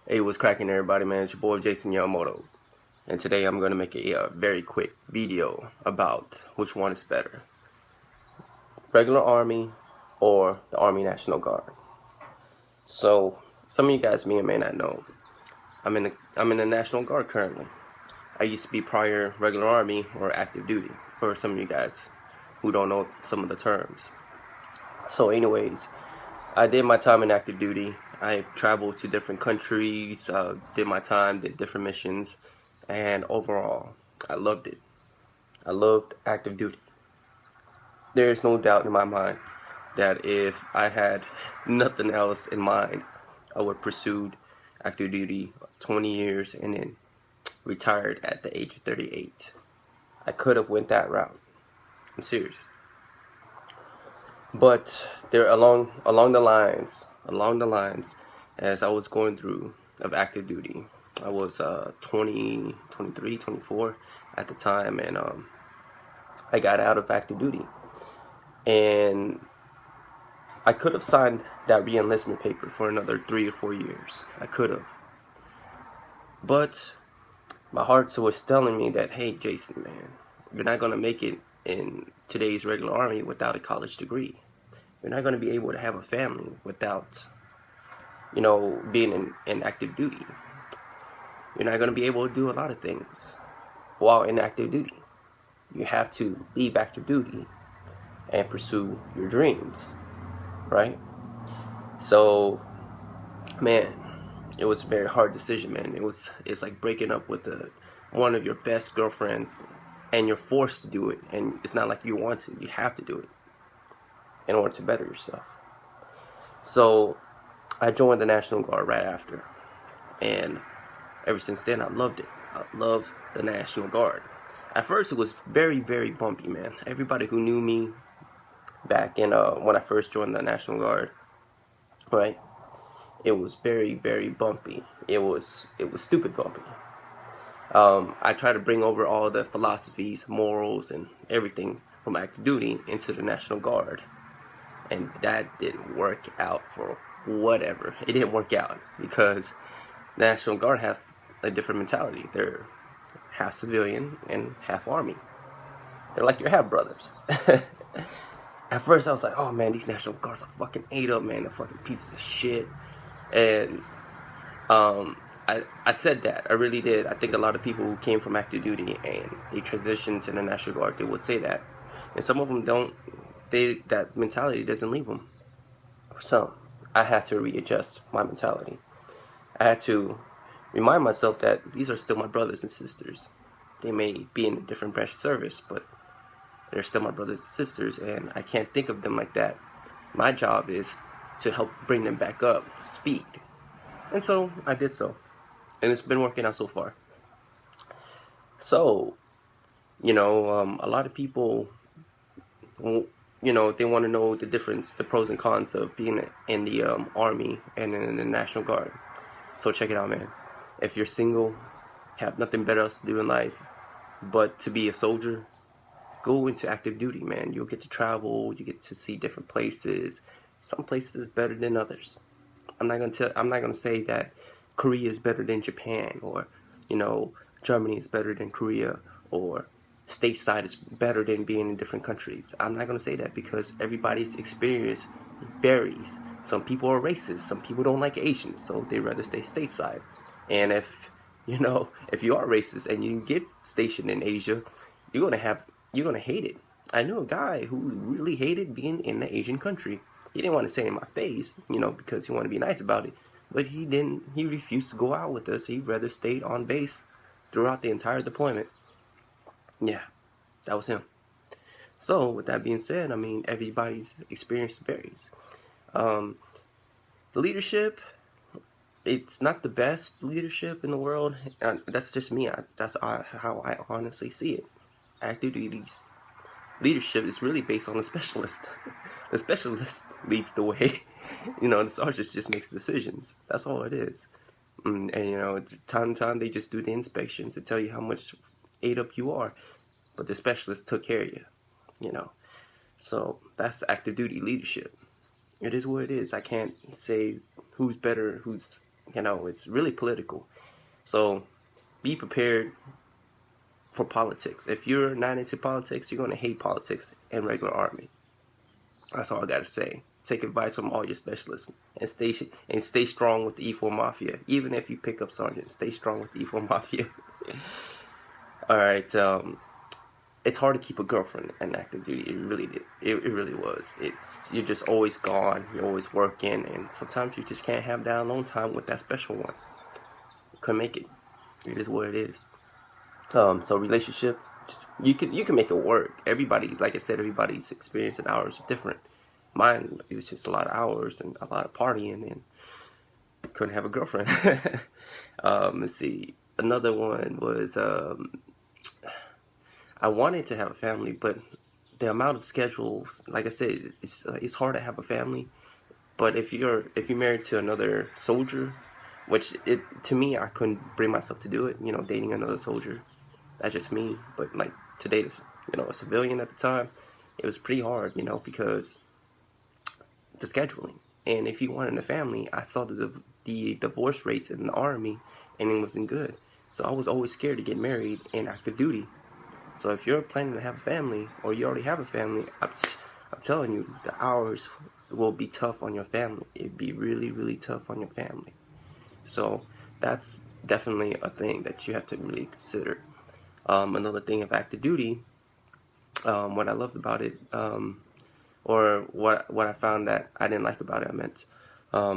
Hey, what's cracking, everybody, man? It's your boy Jason Yamamoto, and today I'm going to make a very quick video about which one is better, regular Army or the Army National Guard. So, some of you guys may or may not know, I'm in the National Guard currently. I used to be prior regular Army or active duty, for some of you guys who don't know some of the terms. So anyways, I did my time in active duty. I traveled to different countries, did my time, did different missions, and overall, I loved it. I loved active duty. There's no doubt in my mind that if I had nothing else in mind, I would pursue active duty 20 years and then retired at the age of 38. I could have went that route. I'm serious. But there along the lines, as I was going through of active duty, I was 20, 23, 24 at the time, and I got out of active duty, and I could have signed that re-enlistment paper for another 3 or 4 years. I could have, but my heart was telling me that, hey, Jason, man, you're not gonna make it in today's regular army without a college degree. You're not going to be able to have a family without, being in active duty. You're not going to be able to do a lot of things while in active duty. You have to leave active duty and pursue your dreams, right? So, man, it was a very hard decision, man. It's like breaking up with one of your best girlfriends, and you're forced to do it, and it's not like you want to. You have to do it in order to better yourself. So I joined the National Guard right after, and ever since then I loved it. I love the National Guard. At first it was very, very bumpy, man. Everybody who knew me back in when I first joined the National Guard, right? It was very, very bumpy. It was stupid bumpy. I tried to bring over all the philosophies, morals, and everything from active duty into the National Guard, and that didn't work out for whatever. It didn't work out because the National Guard have a different mentality. They're half civilian and half army. They're like your half brothers. At first I was like, oh man, these National Guards are fucking ate up, man. They're fucking pieces of shit. And I said that. I really did. I think a lot of people who came from active duty and they transitioned to the National Guard, they would say that. And some of them don't. That mentality doesn't leave them. For some, I had to readjust my mentality. I had to remind myself that these are still my brothers and sisters. They may be in a different branch of service, but they're still my brothers and sisters, and I can't think of them like that. My job is to help bring them back up to speed. And so I did so. And it's been working out so far. So, a lot of people, they want to know the difference, the pros and cons of being in the Army and in the National Guard. So check it out, man. If you're single, have nothing better else to do in life but to be a soldier, go into active duty, man. You'll get to travel, you get to see different places. Some places is better than others. I'm not gonna say that Korea is better than Japan, or Germany is better than Korea, or stateside is better than being in different countries. I'm not gonna say that because everybody's experience varies. Some people are racist. Some people don't like Asians, so they rather stay stateside. And if you are racist and you get stationed in Asia, you're gonna hate it. I knew a guy who really hated being in an Asian country. He didn't want to say it in my face, because he wanted to be nice about it. But he didn't. He refused to go out with us. He'd rather stayed on base throughout the entire deployment. Yeah, that was him. So with that being said, I mean, everybody's experience varies. Um, the leadership, it's not the best leadership in the world. That's just me. That's how I honestly see it. Active duties leadership is really based on the specialist. The specialist leads the way. The sergeant just makes decisions. That's all it is. And time to time they just do the inspections to tell you how much ate up you are. But the specialist took care of you. You know. So that's active duty leadership. It is what it is. I can't say who's better, who's You know, it's really political. So be prepared for politics. If you're not into politics, you're gonna hate politics and regular army. That's all I gotta say. Take advice from all your specialists and stay strong with the E4 Mafia. Even if you pick up sergeant, stay strong with the E4 Mafia. All right. It's hard to keep a girlfriend in active duty. It really did. It really was. You're just always gone. You're always working, and sometimes you just can't have that alone time with that special one. You couldn't make it. It is what it is. So relationship, you can make it work. Everybody, like I said, everybody's experience and hours are different. Mine, it was just a lot of hours and a lot of partying, and couldn't have a girlfriend. Let's see. Another one was I wanted to have a family, but the amount of schedules, like I said, it's hard to have a family. But if you're married to another soldier, which to me, I couldn't bring myself to do it. You know, dating another soldier, that's just me. But like to date, a civilian at the time, it was pretty hard. You know, because the scheduling. And if you wanted a family, I saw the divorce rates in the army, and it wasn't good. So I was always scared to get married in active duty. So if you're planning to have a family, or you already have a family, I'm telling you, the hours will be tough on your family. It'd be really, really tough on your family. So that's definitely a thing that you have to really consider. Another thing of active duty, what I loved about it, or what I found that I didn't like about it, I meant, let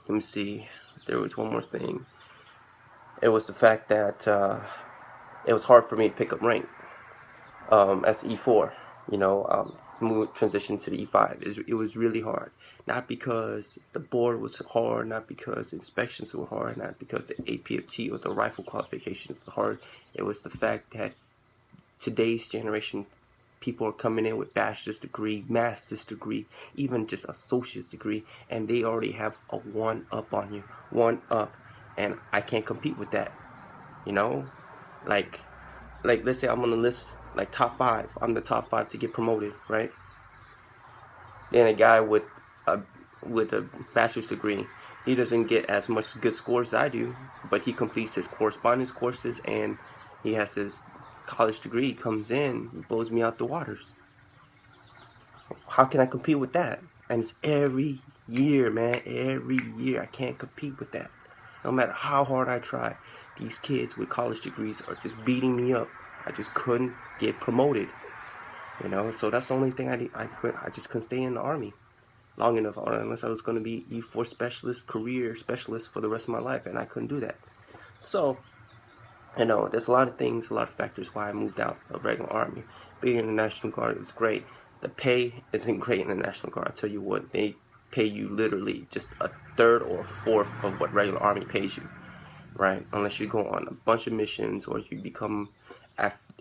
me see, there was one more thing. It was the fact that it was hard for me to pick up rank as E4. Transition to the E5. It was really hard. Not because the board was hard, not because the inspections were hard, not because the APFT or the rifle qualifications were hard. It was the fact that today's generation, people are coming in with bachelor's degree, master's degree, even just associate's degree, and they already have a one up on you, one up, and I can't compete with that. Like let's say I'm on the list, like top 5. I'm the top 5 to get promoted, right? Then a guy with a bachelor's degree, he doesn't get as much good scores as I do, but he completes his correspondence courses and he has his college degree. Comes in, he blows me out the waters. How can I compete with that? And it's every year, man. Every year I can't compete with that. No matter how hard I try, these kids with college degrees are just beating me up. I just couldn't get promoted. So that's the only thing I just couldn't stay in the army long enough, unless I was going to be E4 specialist, career specialist for the rest of my life, and I couldn't do that. So, there's a lot of things, a lot of factors why I moved out of regular army. Being in the National Guard is great. The pay isn't great in the National Guard. I tell you what, they pay you literally just a third or a fourth of what regular army pays you, right? Unless you go on a bunch of missions or you become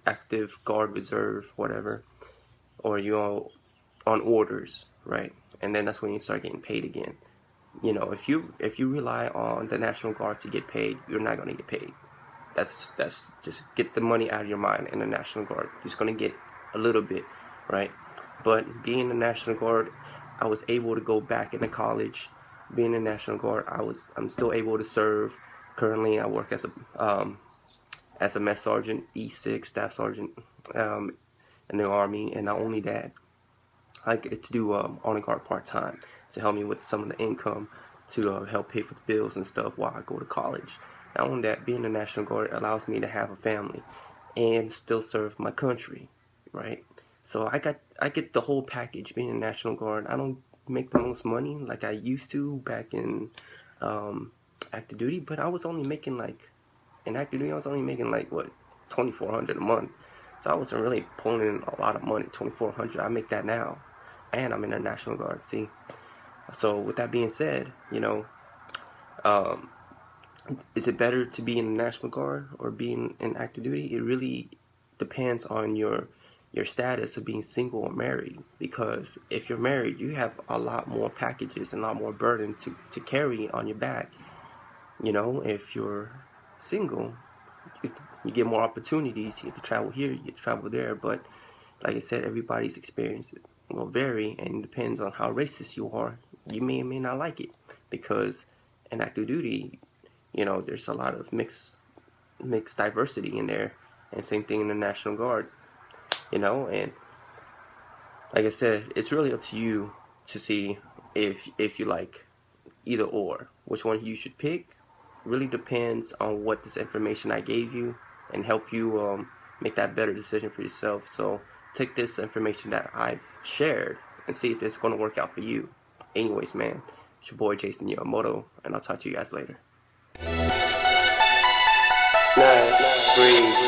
active guard reserve, whatever, or you're on orders, right? And then that's when you start getting paid again. If you rely on the National Guard to get paid, you're not going to get paid. That's just get the money out of your mind. In the National Guard, you're just going to get a little bit, right? But being in the National Guard, I was able to go back into college. Being in the National Guard, I'm still able to serve. Currently, I work as a mess sergeant, E6 staff sergeant, in the Army. And not only that, I get to do on guard part-time to help me with some of the income to help pay for the bills and stuff while I go to college. Not only that, being in the National Guard allows me to have a family and still serve my country, right? So I get the whole package being in the National Guard. I don't make the most money like I used to back in active duty, but I was only making in active duty, I was only making what, $2,400 a month. So I wasn't really pulling in a lot of money. $2,400, I make that now, and I'm in the National Guard. See, so with that being said, is it better to be in the National Guard or being in active duty? It really depends on your status of being single or married. Because if you're married, you have a lot more packages and a lot more burden to carry on your back. If you're single, you get more opportunities. You get to travel here, you get to travel there. But like I said, everybody's experiences will vary, and it depends on how racist you are. You may or may not like it, because and active duty, you know, there's a lot of mixed diversity in there, and same thing in the National Guard, you know. And like I said, it's really up to you to see if you like either or. Which one you should pick really depends on what this information I gave you, and help you make that better decision for yourself. So take this information that I've shared and see if it's going to work out for you. Anyways, man, it's your boy Jason Yamamoto, and I'll talk to you guys later. 9, 3,